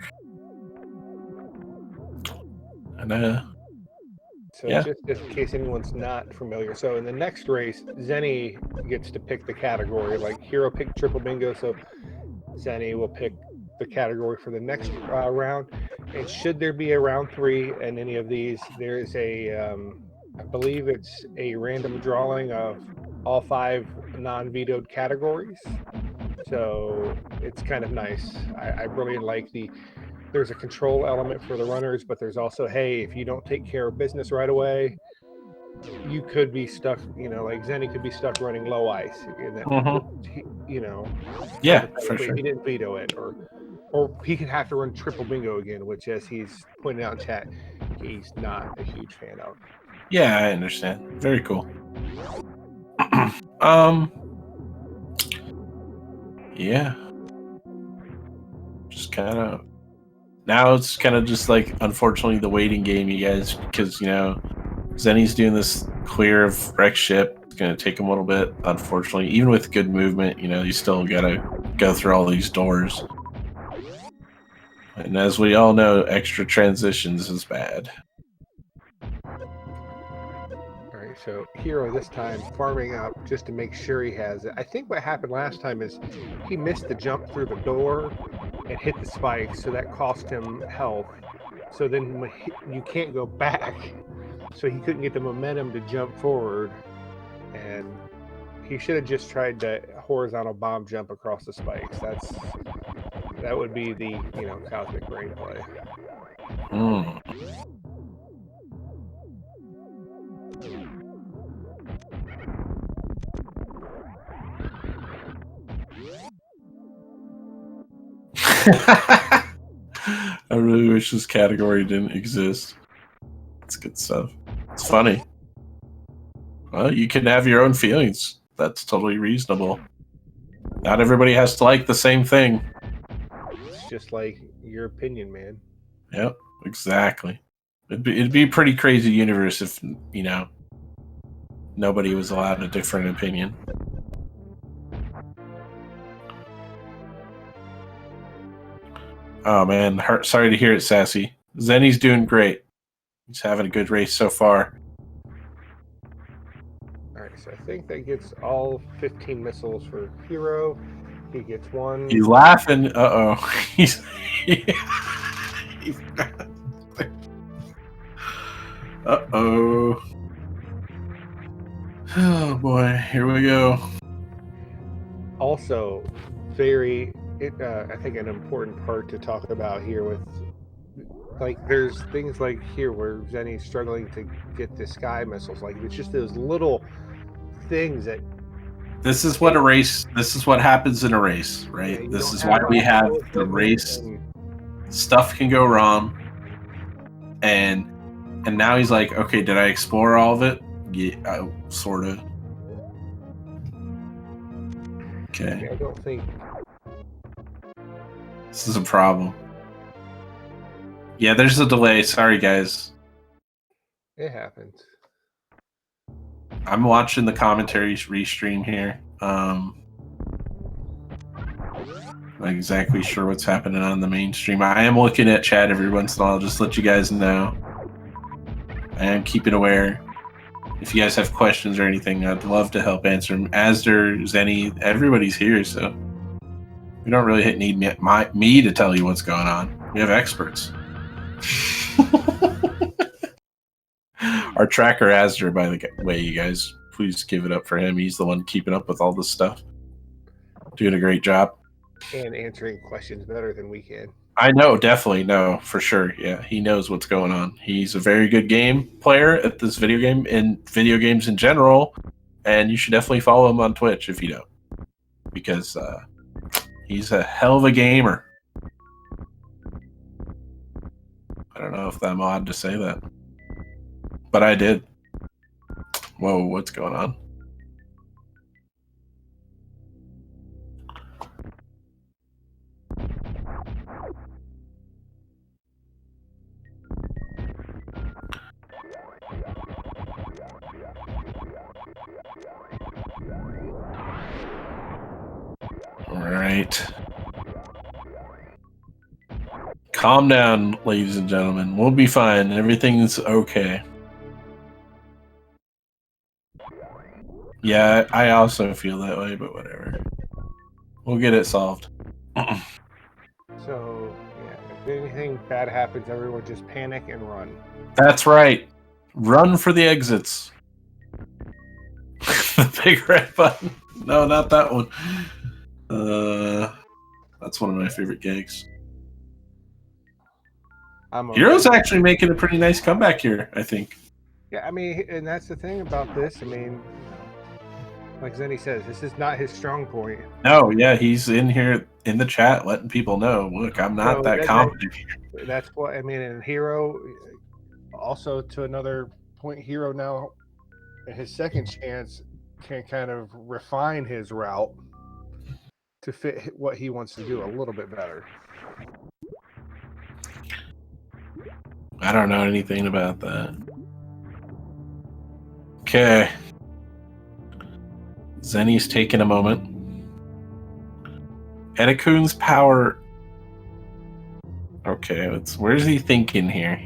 Speaker 2: And
Speaker 1: So
Speaker 2: yeah.
Speaker 1: just in case anyone's not familiar, so in the next race, Zeni gets to pick the category. Like Hero picked triple bingo, so Zeni will pick the category for the next round. And should there be a round 3 in any of these, there is a, I believe it's a random drawing of all 5 non-vetoed categories. So it's kind of nice. I really like there's a control element for the runners, but there's also, hey, if you don't take care of business right away, you could be stuck, you know, like Zeni could be stuck running low ice, and that, you know,
Speaker 2: Yeah, for sure.
Speaker 1: he didn't veto it, or he could have to run triple bingo again, which, as he's pointed out in chat, he's not a huge fan of.
Speaker 2: Yeah, I understand. Very cool. Yeah. Just kind of now it's kind of just like, unfortunately, the waiting game, you guys, because, you know, Zeni's doing this clear of wreck ship. It's going to take him a little bit, unfortunately. Even with good movement, you know, you still got to go through all these doors. And as we all know, extra transitions is bad.
Speaker 1: All right, so Hero this time farming up just to make sure he has it. I think what happened last time is he missed the jump through the door and hit the spike, so that cost him health. So then you can't go back, so he couldn't get the momentum to jump forward, and he should have just tried the horizontal bomb jump across the spikes. That would be the, you know, cosmic brain play.
Speaker 2: I really wish this category didn't exist. It's good stuff. It's funny. Well, you can have your own feelings. That's totally reasonable. Not everybody has to like the same thing.
Speaker 1: It's just like your opinion, man.
Speaker 2: Yep, exactly. It'd be a pretty crazy universe if, you know, nobody was allowed a different opinion. Oh man, sorry to hear it, Sassy. Zeni's doing great. He's having a good race so far.
Speaker 1: All right, so I think that gets all 15 missiles for Hero. He gets one.
Speaker 2: He's laughing. Uh-oh. He's... Uh-oh. Oh boy, here we go.
Speaker 1: Also, I think an important part to talk about here with, like, there's things like here where Zeni's struggling to get the sky missiles. Like, it's just those little things that.
Speaker 2: This is what happens in a race, right?
Speaker 1: Yeah,
Speaker 2: this is why we have the race. Stuff can go wrong. And now he's like, okay, did I explore all of it? Yeah, sort of. Okay.
Speaker 1: Yeah, I don't think
Speaker 2: this is a problem. Yeah, there's a delay. Sorry, guys.
Speaker 1: it happens.
Speaker 2: I'm watching the commentaries restream here. Not exactly sure what's happening on the main stream. I am looking at chat every once in a while, just to let you guys know. I am keeping aware. If you guys have questions or anything, I'd love to help answer them. Asder, Zeni, everybody's here, so we don't really need me to tell you what's going on. We have experts. Our tracker Asder, by the way, you guys, please give it up for him. He's the one keeping up with all this stuff. Doing a great job.
Speaker 1: And answering questions better than we can.
Speaker 2: I know, definitely. No, for sure. Yeah, he knows what's going on. He's a very good game player at this video game and video games in general, and you should definitely follow him on Twitch if you don't, because he's a hell of a gamer. I don't know if I'm allowed to say that. But I did. Whoa, what's going on? All right. Calm down, ladies and gentlemen. We'll be fine. Everything's okay. Yeah, I also feel that way, but whatever. We'll get it solved.
Speaker 1: So, yeah, if anything bad happens, everyone just panic and run.
Speaker 2: That's right. Run for the exits. The big red button. No, not that one. That's one of my favorite gags. Hero's actually making a pretty nice comeback here, I think.
Speaker 1: Yeah, I mean, and that's the thing about this. I mean, like Zenny says, this is not his strong point.
Speaker 2: No, yeah, he's in here in the chat letting people know, look, I'm not that confident.
Speaker 1: That's what I mean. And Hero, also to another point, Hero now, in his second chance, can kind of refine his route to fit what he wants to do a little bit better.
Speaker 2: I don't know anything about that. Okay. Zenny's taking a moment. Edakun's power. Okay, where's he thinking here?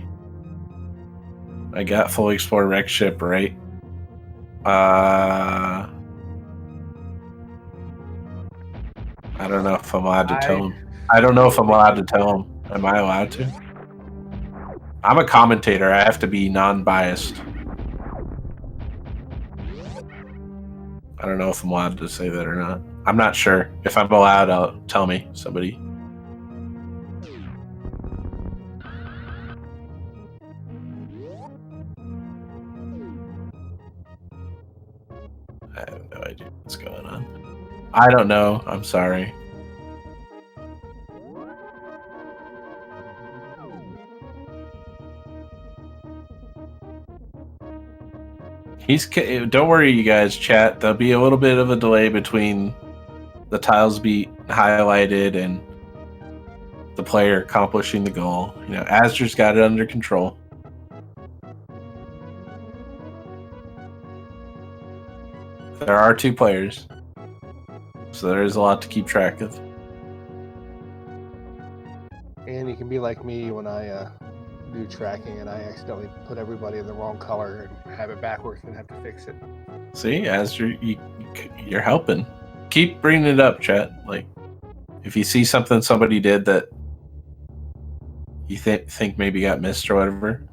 Speaker 2: I got fully explore wreck ship, right? I don't know if I'm allowed to tell him. I don't know if I'm allowed to tell him. Am I allowed to? I'm a commentator. I have to be non-biased. I don't know if I'm allowed to say that or not. I'm not sure. If I'm allowed, tell me, somebody. I have no idea what's going on. I don't know. I'm sorry. Don't worry, you guys, chat. There'll be a little bit of a delay between the tiles being highlighted and the player accomplishing the goal. You know, Azur's got it under control. There are 2 players, so there is a lot to keep track of.
Speaker 1: And you can be like me when I do tracking and I accidentally put everybody in the wrong color and have it backwards and have to fix it.
Speaker 2: See, Azure, you're helping. Keep bringing it up, chat. Like, if you see something somebody did that you think maybe got missed or whatever,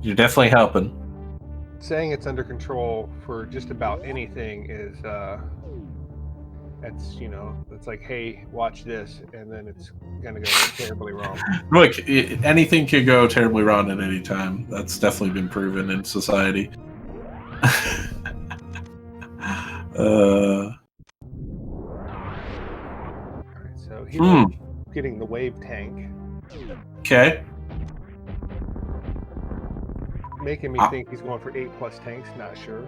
Speaker 2: you're definitely helping.
Speaker 1: Saying it's under control for just about anything is that's, you know, it's like, hey, watch this, and then it's gonna go terribly wrong.
Speaker 2: Look, anything could go terribly wrong at any time. That's definitely been proven in society.
Speaker 1: All right, so he's getting the wave tank.
Speaker 2: Okay.
Speaker 1: Making me think he's going for 8+ tanks. Not sure.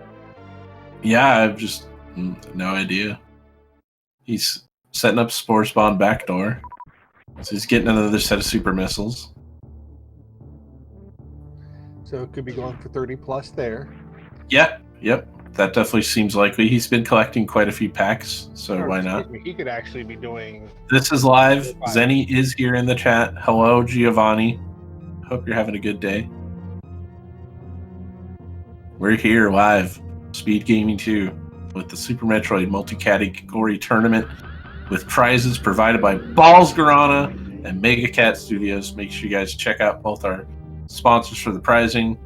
Speaker 2: Yeah, I've just no idea. He's setting up Spore Spawn backdoor. So he's getting another set of super missiles.
Speaker 1: So it could be going for 30+ there.
Speaker 2: Yeah, yep. That definitely seems likely. He's been collecting quite a few packs, so why not?
Speaker 1: He could actually be doing...
Speaker 2: This is live. Zenny is here in the chat. Hello, Giovanni. Hope you're having a good day. We're here live. Speed Gaming 2 with the Super Metroid multi-category tournament with prizes provided by Balls Guarana and Mega Cat Studios. Make sure you guys check out both our sponsors for the prizing.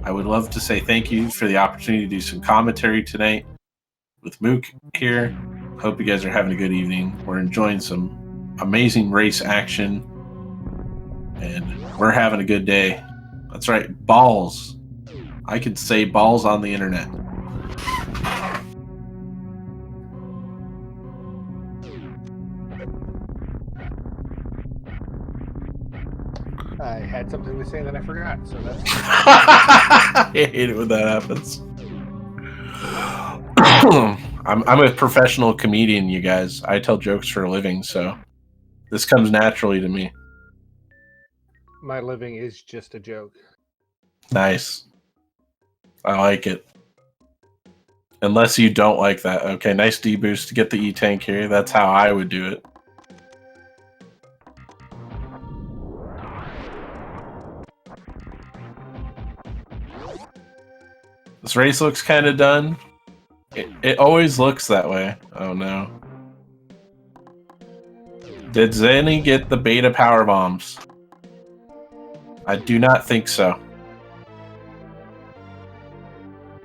Speaker 2: I would love to say thank you for the opportunity to do some commentary tonight with Mook here. Hope you guys are having a good evening. We're enjoying some amazing race action, and we're having a good day. That's right, balls. I could say balls on the internet.
Speaker 1: I had something to say that I forgot, so that's.
Speaker 2: I hate it when that happens. I'm a professional comedian, you guys. I tell jokes for a living, so this comes naturally to me.
Speaker 1: My living is just a joke.
Speaker 2: Nice. I like it. Unless you don't like that. Okay, nice deboost to get the E-Tank here. That's how I would do it. This race looks kind of done. It always looks that way. Oh no. Did Zeni get the beta power bombs? I do not think so.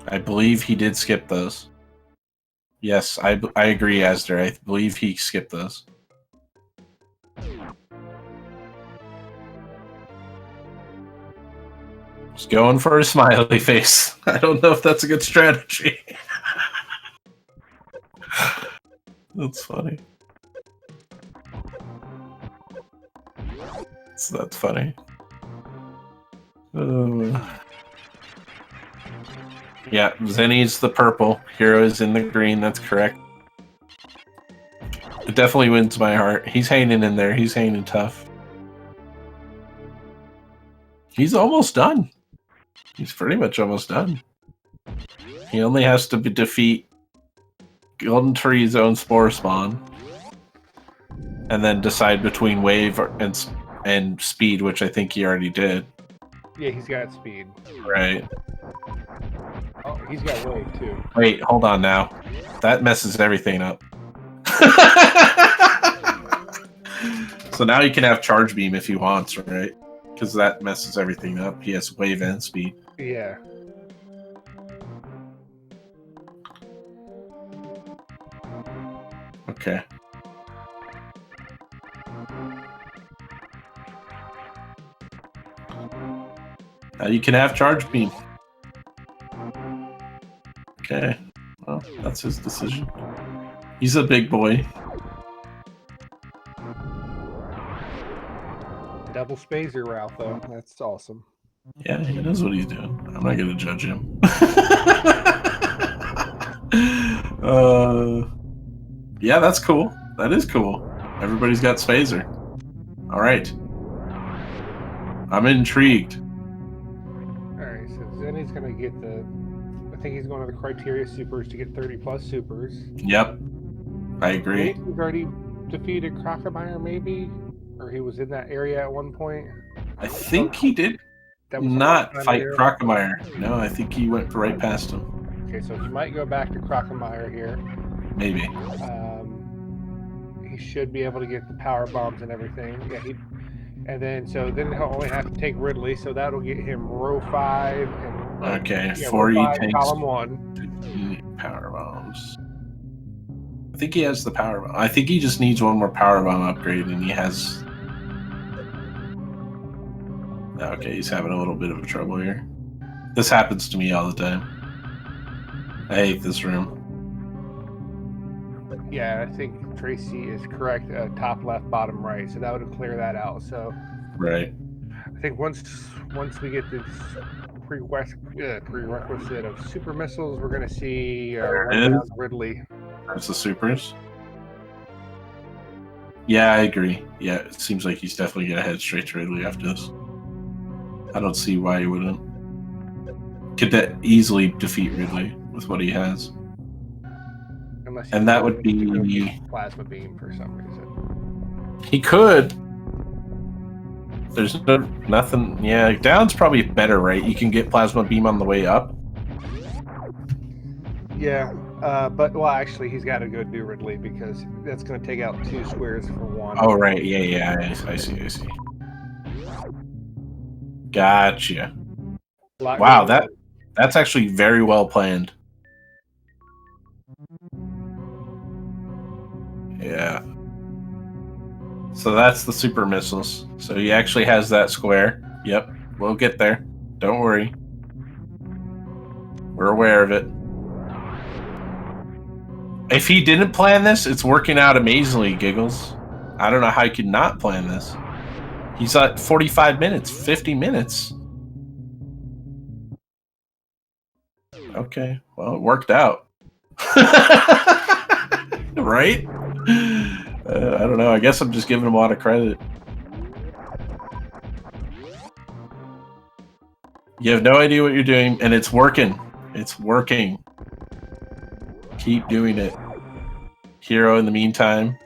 Speaker 2: I believe he did skip those. Yes, I agree, Asder. I believe he skipped those. Just going for a smiley face. I don't know if that's a good strategy. That's funny. So that's funny. Yeah, Zeni's the purple. Hero is in the green. That's correct. It definitely wins my heart. He's hanging in there. He's hanging tough. He's almost done. He's pretty much almost done. He only has to defeat Golden Tree's own Spore Spawn, and then decide between Wave and Speed, which I think he already did.
Speaker 1: Yeah, he's got speed.
Speaker 2: Right.
Speaker 1: Oh, he's got wave too.
Speaker 2: Wait, hold on now. That messes everything up. So now he can have Charge Beam if he wants, right? Because that messes everything up. He has Wave and Speed.
Speaker 1: Yeah.
Speaker 2: Okay. Now you can have Charge Beam. Okay. Well, that's his decision. He's a big boy.
Speaker 1: Double spazer route, though. That's awesome.
Speaker 2: Yeah, he knows what he's doing. I'm not gonna judge him. Yeah, that's cool. That is cool. Everybody's got Spazer. All right. I'm intrigued.
Speaker 1: All right, so Zeni's gonna get the. I think he's going to the criteria supers to get 30+ supers.
Speaker 2: Yep, I agree.
Speaker 1: He's already defeated Crocomire, maybe, or he was in that area at one point.
Speaker 2: I think he did not fight Crocomire. No, I think he went right past him.
Speaker 1: Okay, so he might go back to Crocomire here.
Speaker 2: Maybe.
Speaker 1: He should be able to get the power bombs and everything. Yeah, and then he'll only have to take Ridley, so that'll get him row 5 and.
Speaker 2: Okay,
Speaker 1: yeah,
Speaker 2: 40
Speaker 1: tanks, column 1.
Speaker 2: Power bombs. I think he has the power bomb. I think he just needs one more power bomb upgrade, and he has. Okay, he's having a little bit of trouble here. This happens to me all the time. I hate this room.
Speaker 1: Yeah, I think Tracy is correct. Top left, bottom right. So that would clear that out. So.
Speaker 2: Right.
Speaker 1: I think once we get this prerequisite of super missiles, we're going to see Ridley.
Speaker 2: There's the supers. Yeah, I agree. Yeah, it seems like he's definitely going to head straight to Ridley after this. I don't see why he wouldn't. Could that easily defeat Ridley with what he has. And that would be
Speaker 1: plasma beam for some reason.
Speaker 2: He could. There's nothing. Yeah, down's probably better, right? You can get plasma beam on the way up.
Speaker 1: Yeah, but actually, he's got to go do Ridley because that's going to take out 2 squares for 1.
Speaker 2: Oh right, yeah. I see. Gotcha. Wow, that's actually very well planned. Yeah. So that's the super missiles. So he actually has that square. Yep, we'll get there. Don't worry. We're aware of it. If he didn't plan this, it's working out amazingly, Giggles. I don't know how he could not plan this. He's at 45 minutes, 50 minutes. Okay, well, it worked out. Right? I don't know. I guess I'm just giving him a lot of credit. You have no idea what you're doing, and it's working. It's working. Keep doing it. Hero, in the meantime,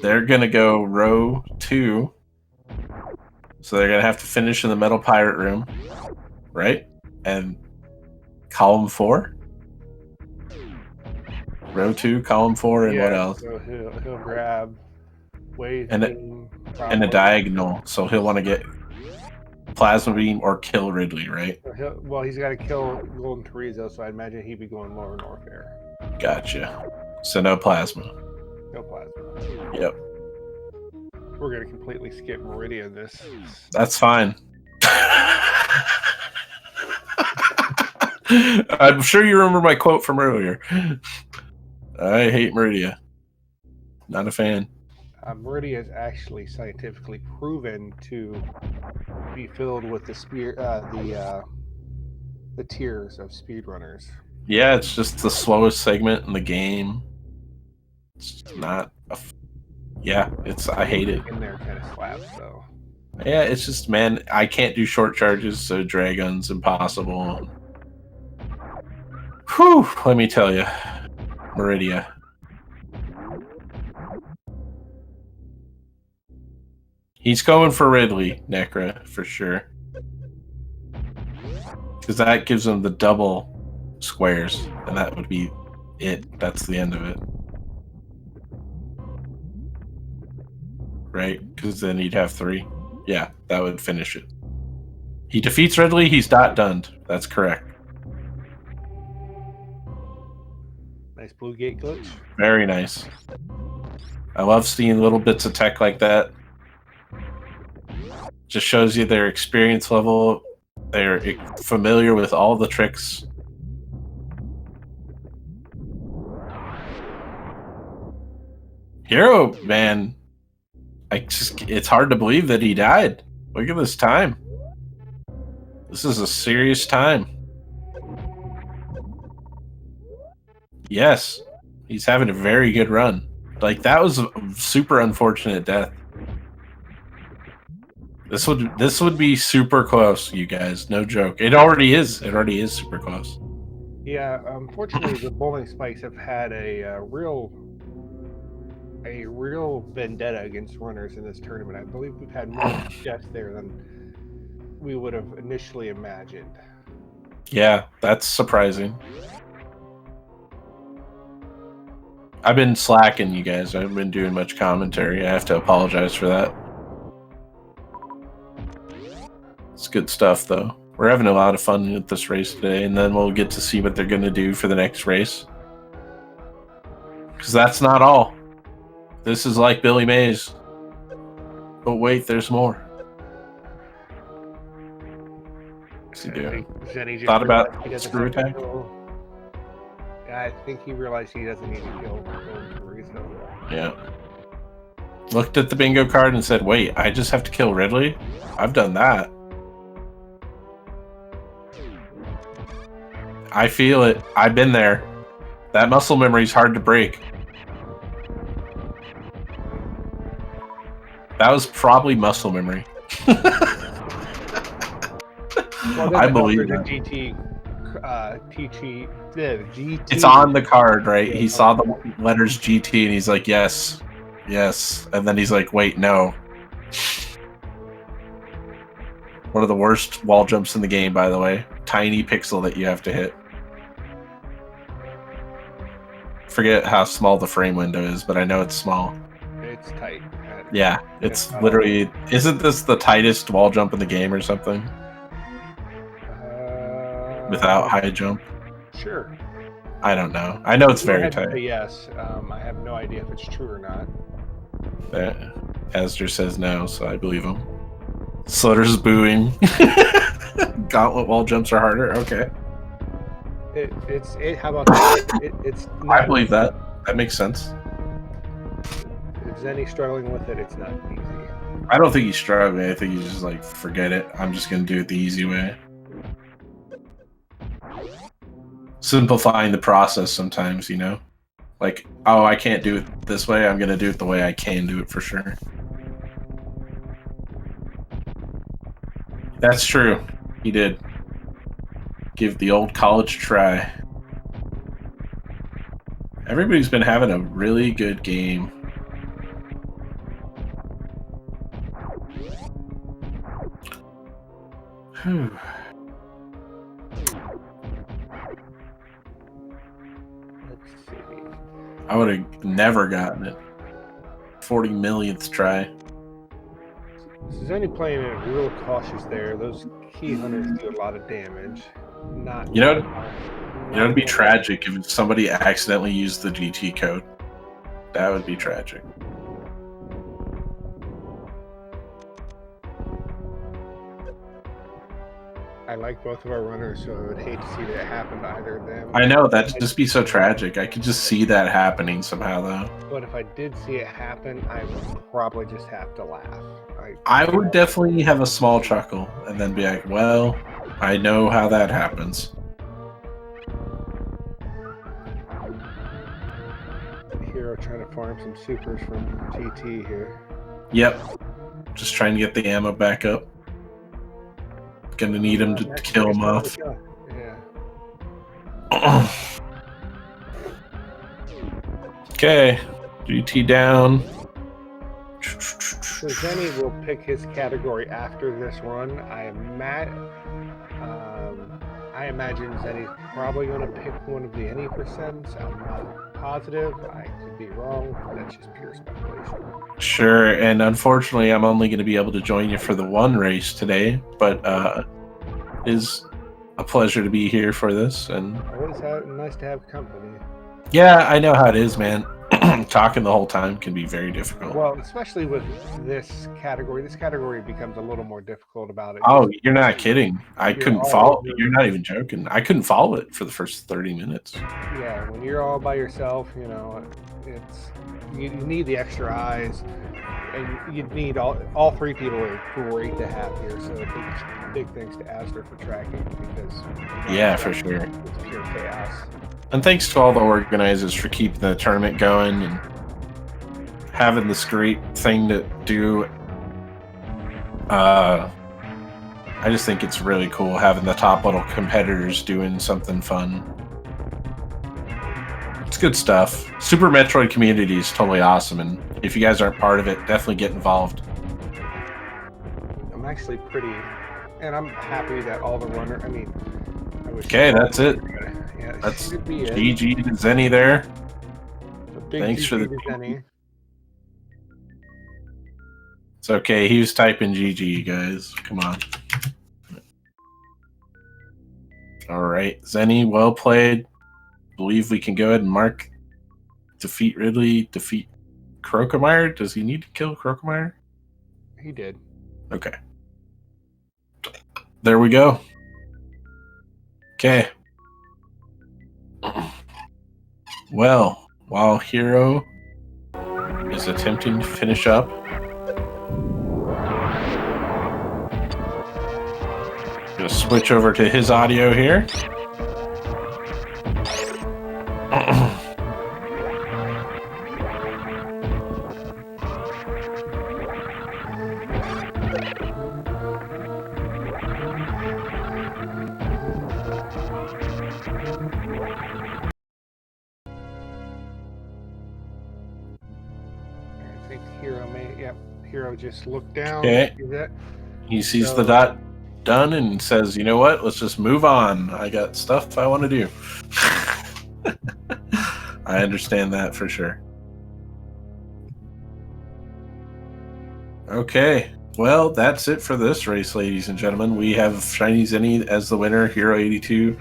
Speaker 2: they're going to go row 2. So they're going to have to finish in the metal pirate room, right? And column 4? Row 2, column 4, and what else?
Speaker 1: So he'll grab wave
Speaker 2: and
Speaker 1: beam,
Speaker 2: and a diagonal. So he'll want to get plasma beam or kill Ridley, right?
Speaker 1: Well, he's got to kill Golden Chorizo, so I imagine he'd be going lower North Air.
Speaker 2: Gotcha. So no plasma.
Speaker 1: No plasma.
Speaker 2: Yep.
Speaker 1: We're gonna completely skip Meridian this.
Speaker 2: That's fine. I'm sure you remember my quote from earlier. I hate Meridia. Not a fan.
Speaker 1: Meridia is actually scientifically proven to be filled with the tiers of speedrunners.
Speaker 2: Yeah, it's just the slowest segment in the game. It's not. Yeah, it's. I hate it.
Speaker 1: In there kind of slaps though.
Speaker 2: Yeah, it's just, man, I can't do short charges, so Dragon's impossible. Whew, let me tell you. Meridia. He's going for Ridley, Necra, for sure. Because that gives him the double squares, and that would be it. That's the end of it. Right? Because then he'd have 3. Yeah, that would finish it. He defeats Ridley, he's not done. That's correct.
Speaker 1: Nice blue gate glitch.
Speaker 2: Very nice. I love seeing little bits of tech like that. Just shows you their experience level. They're familiar with all the tricks. Hero, man. It's hard to believe that he died. Look at this time. This is a serious time. Yes, he's having a very good run. Like, that was a super unfortunate death. This would be super close, you guys. No joke. It already is. It already is super close.
Speaker 1: Yeah, unfortunately, the bowling spikes have had a real vendetta against runners in this tournament. I believe we've had more deaths there than we would have initially imagined.
Speaker 2: Yeah, that's surprising. I've been slacking, you guys. I haven't been doing much commentary. I have to apologize for that. It's good stuff, though. We're having a lot of fun with this race today, and then we'll get to see what they're going to do for the next race. Because that's not all. This is like Billy Mays. But wait, there's more. What's he doing? Thought about screw attack?
Speaker 1: Yeah, I think he realized he doesn't need to kill Chorizo.
Speaker 2: Yeah. Looked at the bingo card and said, wait, I just have to kill Ridley? I've done that. I feel it. I've been there. That muscle memory is hard to break. That was probably muscle memory.
Speaker 1: Well,
Speaker 2: I believe
Speaker 1: that.
Speaker 2: GT.
Speaker 1: GT.
Speaker 2: It's on the card, right? He saw the letters GT and he's like, yes, yes. And then he's like, wait, no. One of the worst wall jumps in the game, by the way. Tiny pixel that you have to hit. Forget how small the frame window is, but I know it's small.
Speaker 1: It's tight.
Speaker 2: Yeah, it's literally... Isn't this the tightest wall jump in the game or something? Without high jump?
Speaker 1: Sure.
Speaker 2: I don't know. I know it's very tight.
Speaker 1: Yes. I have no idea if it's true or not.
Speaker 2: Asder says no, so I believe him. Slutter's booing. Gauntlet wall jumps are harder? Okay.
Speaker 1: How about that? It's not,
Speaker 2: I believe that. That makes sense.
Speaker 1: If Zenny's struggling with it, it's not easy.
Speaker 2: I don't think he's struggling. I think he's just like, forget it. I'm just going to do it the easy way. Simplifying the process sometimes, you know? Like, oh, I can't do it this way. I'm going to do it the way I can do it for sure. That's true. He did. Give the old college try. Everybody's been having a really good game. Whew.
Speaker 1: Let's see.
Speaker 2: I would have never gotten it. 40 millionth try.
Speaker 1: Zeni playing it real cautious there. Those key hunters do a lot of damage. Not
Speaker 2: You know, it'd be tragic if somebody accidentally used the GT code. That would be tragic.
Speaker 1: I like both of our runners, so I would hate to see that happen to either of them.
Speaker 2: I know, that'd just be so tragic. I could just see that happening somehow, though.
Speaker 1: But if I did see it happen, I would probably just have to laugh.
Speaker 2: I would definitely have a small chuckle and then be like, well, I know how that happens.
Speaker 1: Hero trying to farm some supers from GT here.
Speaker 2: Yep. Just trying to get the ammo back up. Gonna need him to kill him off.
Speaker 1: Yeah.
Speaker 2: Okay. GT down.
Speaker 1: So Zeni will pick his category after this run. I imagine Zeni's probably going to pick one of the any percents. I'm not positive. I could be wrong. That's just pure speculation.
Speaker 2: Sure, and unfortunately, I'm only going to be able to join you for the one race today, but it is a pleasure to be here for this. And
Speaker 1: always nice to have company.
Speaker 2: Yeah, I know how it is, man. Talking the whole time can be very difficult.
Speaker 1: Well, especially with this category. This category becomes a little more difficult about it.
Speaker 2: Oh, you're not kidding. I couldn't follow. You're not even joking. I couldn't follow it for the first 30 minutes.
Speaker 1: Yeah, when you're all by yourself, you know, you need the extra eyes, and you need all three people are great to have here. So big thanks to Astor for tracking, because
Speaker 2: yeah, for sure,
Speaker 1: it's pure chaos.
Speaker 2: And thanks to all the organizers for keeping the tournament going and having this great thing to do. I just think it's really cool having the top little competitors doing something fun. It's good stuff. Super Metroid community is totally awesome, and if you guys aren't part of it, definitely get involved.
Speaker 1: I'm actually and I'm happy that all the runners. I mean,
Speaker 2: okay, that's it.
Speaker 1: Yeah,
Speaker 2: that's GG to Zeni there. Thanks for the
Speaker 1: Zeni.
Speaker 2: It's okay. He was typing GG, you guys. Come on. All right, Zeni, well played. Believe we can go ahead and mark defeat Ridley, defeat Krokemeyer. Does he need to kill Krokemeyer?
Speaker 1: He did.
Speaker 2: Okay. There we go. Okay. Well, while Hero is attempting to finish up, I'm gonna switch over to his audio here.
Speaker 1: Hero just looked down.
Speaker 2: Okay. He sees the dot done and says, you know what? Let's just move on. I got stuff I want to do. I understand that for sure. Okay. Well, that's it for this race, ladies and gentlemen. We have ShinyZeni as the winner, Hero 82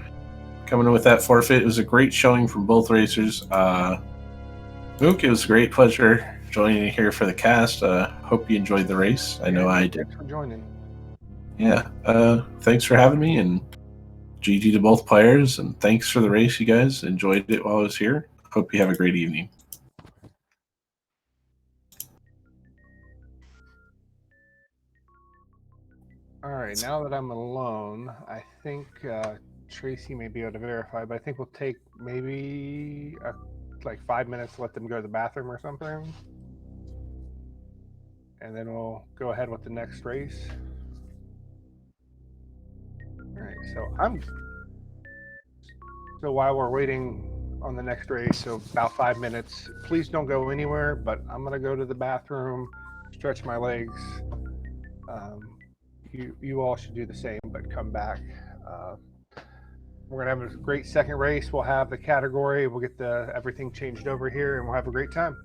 Speaker 2: coming in with that forfeit. It was a great showing from both racers. Mook, it was a great pleasure joining you here for the cast. Hope you enjoyed the race. I know I did.
Speaker 1: Thanks for joining.
Speaker 2: Yeah, thanks for having me, and GG to both players, and thanks for the race, you guys. Enjoyed it while I was here. Hope you have a great evening.
Speaker 1: All right, now that I'm alone, I think Tracy may be able to verify, but I think we'll take maybe like 5 minutes to let them go to the bathroom or something. And then we'll go ahead with the next race. All right, so while we're waiting on the next race, so about 5 minutes, please don't go anywhere, but I'm gonna go to the bathroom, stretch my legs. You all should do the same, but come back. Uh, we're gonna have a great second race. We'll have the category. We'll get everything changed over here, and we'll have a great time.